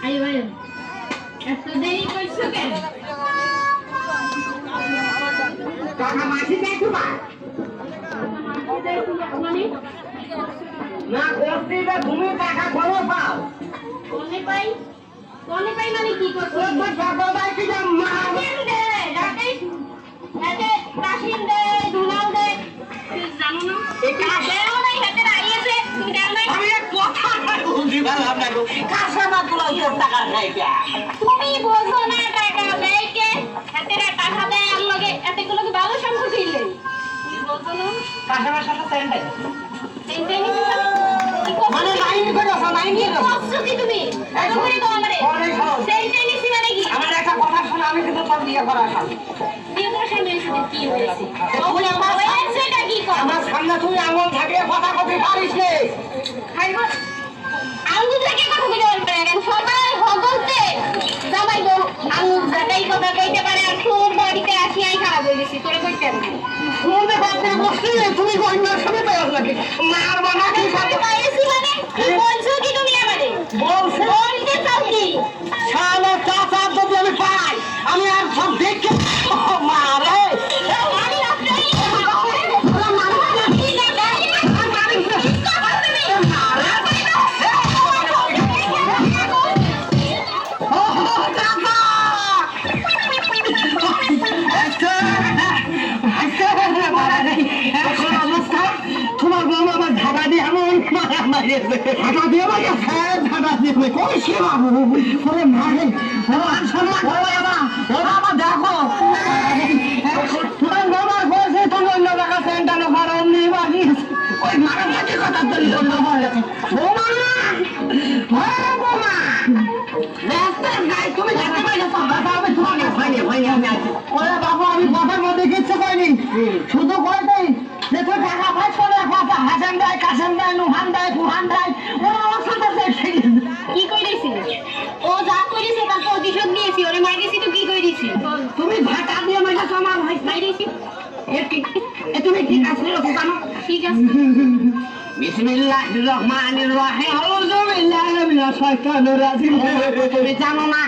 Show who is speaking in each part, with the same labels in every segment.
Speaker 1: আইও আইও এত দেরি করছো কেন?
Speaker 2: টাকা মাসি দেয় তোমার না করতে তুমি টাকা খবর পাও
Speaker 1: কোনে পাই মানে কি করছো? জানো না এটা দেও নাই হাতে আইছে তুমি দেও নাই
Speaker 2: আমি কথা বলছি ভালো আপনার কাসামা গুলো টাকা খাই
Speaker 1: তুমি বোঝো না টাকা দেয় কে হাতে টাকা দেয় আর লগে এতগুলো কি ভালো সম্পর্ক ইলে তুমি বোঝো না
Speaker 2: কাসামার সাথে সেন্টাই
Speaker 1: সেন্টাই নি কি করছো
Speaker 2: মানে লাইন করে আসো লাইন নিয়ে
Speaker 1: করছো কি তুমি এত করে তো আমারে সেন্টাই নি মানে কি
Speaker 2: আমার একটা কথা শোনা আমি কিন্তু তোর বিয়ে করা খাই
Speaker 1: বিয়ে করার সামনে এসে কি হয়েছে ওগুলো আমার হয়েছেটা কি কর
Speaker 2: আমার সামনে তুই আঙুল থাকলে কথা কবি পারিস নে
Speaker 1: খাইবো আঙ্গুল থেকে কথা বলে বলবেন সবাই হগলতে জামাই গো আঙ্গুল যাটাই কথা কইতে পারে আর তোর বাড়িতে আসি আই খারাপ হয়ে গেছি তোরে কইতে পারে
Speaker 2: শুনতে পাচ্ছি বসছি তুমি কইনা শুনে পাইছ নাকি মার বানা কি
Speaker 1: সাথে পাইছি মানে কি বলছো কি তুমি আমারে
Speaker 2: বলছ
Speaker 1: বলতে চাও কি
Speaker 2: শালা চাচা যদি আমি পাই আমি আর সব দেখে মারে
Speaker 1: আমি আপনারই
Speaker 2: তোমার বাবা আমার ঝাড়া দিয়ে এমন ঝাড়া দিয়ে ঝাড়া দিয়ে কই সে বাবু ওরে মারে বাবা দেখো তোমার বাবার বয়সে তুমি অন্য টাকা সেন্টানো কারণ নেই বাকি ওই মারামারি কথা তৈরি করলো বোমা বোমা তুমি দেখতে পাইলে বাবা আমি তোমার হয়নি আমি আছি ওরে বাবা আমি কথার মধ্যে কিচ্ছু কইনি শুধু কয়টাই দেখো টাকা পয়সা করে কথা হাসান দেয় কাসান দেয় নুহান দেয় কুহান দেয় ওরা আমার সাথে
Speaker 1: কি কইরেছি ও যা কইরেছে তার প্রতিশোধ নিয়েছি ওরে মাইরেছি তো কি কইরেছি
Speaker 2: তুমি ধাক্কা দিয়ে মাইনা আমার ভাই
Speaker 1: মাইরেছি
Speaker 2: তুমি কি আসলে জানো
Speaker 1: ঠিক আছে
Speaker 2: বিসমিল্লাহির রহমানির রহিম আউযু বিল্লাহি মিনাশ শাইতানির রাজিম তুমি জানো না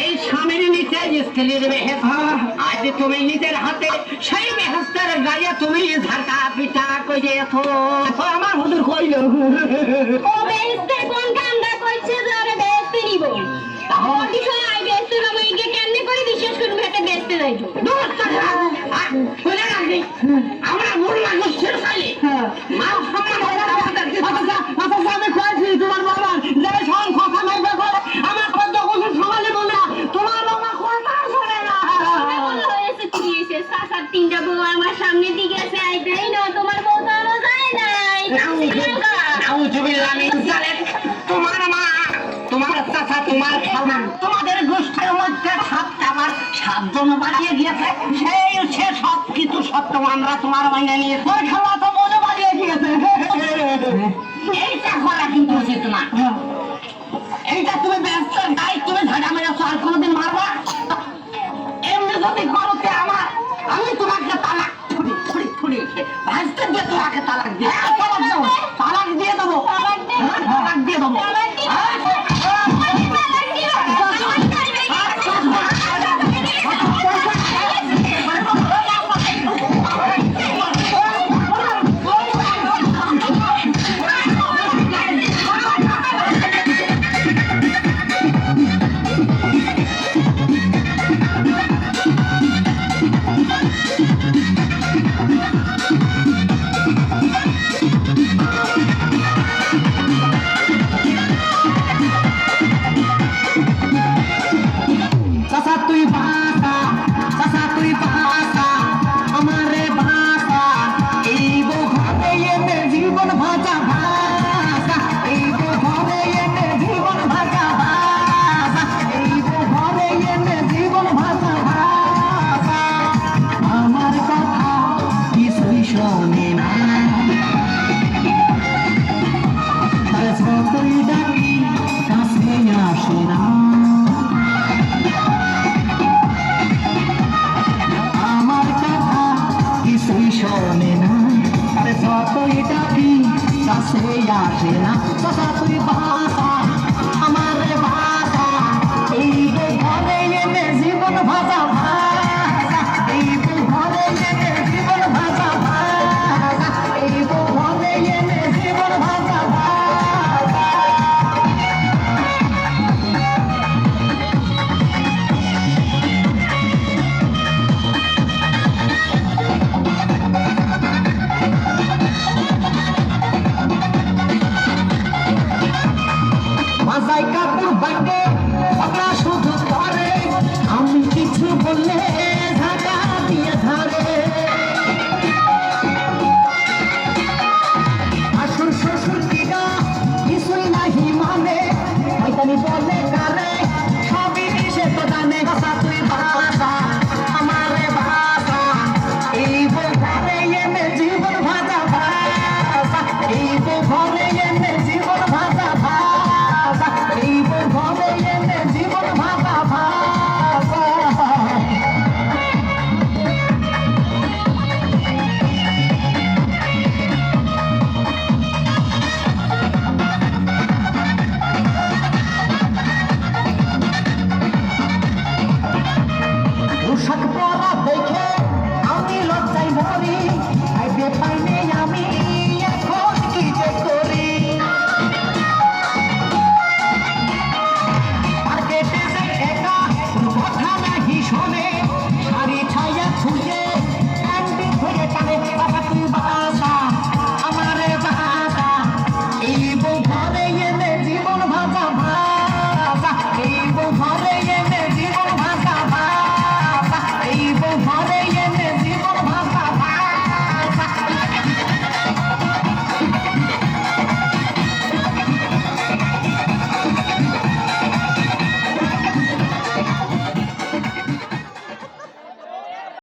Speaker 2: এই স্বামীর নিচে স্কেলের বেহেস আজ তুমি নিজের হাতে সেই বেহেস্তের গায়ে তুমি ঝাঁটা পিটা কইরেছো আমার হুজুর কইল
Speaker 1: ও বেহেস্তের কোন কামটা কইছে যে ওরে বেহেস্তে নিব তাহলে আই বেহেস্তে নামে কি কেমনে করে বিশ্বাস করব এটা বেহেস্তে যাইবো
Speaker 2: দূর থেকে কইলে রাখি আমরা মুরলা গোষ্ঠীর খালি মা সম্মান হয়ে আমাদের কথা আমি কইছি তোমার বাবা যে সব কথা মাইবে করে আমার কত কিছু সমালে বলে তোমার বাবা কথা শুনে না
Speaker 1: হয়েছে কি হয়েছে সাসার তিনটা বউ আমার সামনে দিকে আছে আইতেই না তোমার বউ তো আরো যায় নাই
Speaker 2: নাউজুবিল্লাহ মিন যালিক তোমার মা তোমার চাচা তোমার খালা তোমাদের গোষ্ঠীর মধ্যে সবটা আমার সাতজন বাড়িয়ে দিয়েছে সে সব কিছু সত্য আমরা তোমার মাইনে নিয়ে তোর খালা তো মনে বাড়িয়ে দিয়েছে এইটা করা কিন্তু উচিত না এইটা তুমি ব্যস্ত নাই তুমি ঝাড়া মেরেছো আর কোনোদিন মারবা এমনি যদি করতে আমার আমি তোমাকে তালাক ছুড়ি ভাজতে দিয়ে তোমাকে তালাক দিয়ে তালাক দিয়ে দেবো তালাক দিয়ে দেবো আসে না চাচা তুই বাঁচা আমারে বাঁচা এই বউ ঘরে এনে জীবন ভাজা ভাজা এই বউ ঘরে এনে জীবন ভাজা ভাজা এই বউ ঘরে এনে জীবন ভাজা ভাজা মাজাই কাপড় বাঁধে ঝগড়া শুধু করে আমি কিছু বললে ঢাকা দিয়ে ধরে শাশুর শ্বশুর দিদা কিছুই নাহি মানে শয়তানি বলে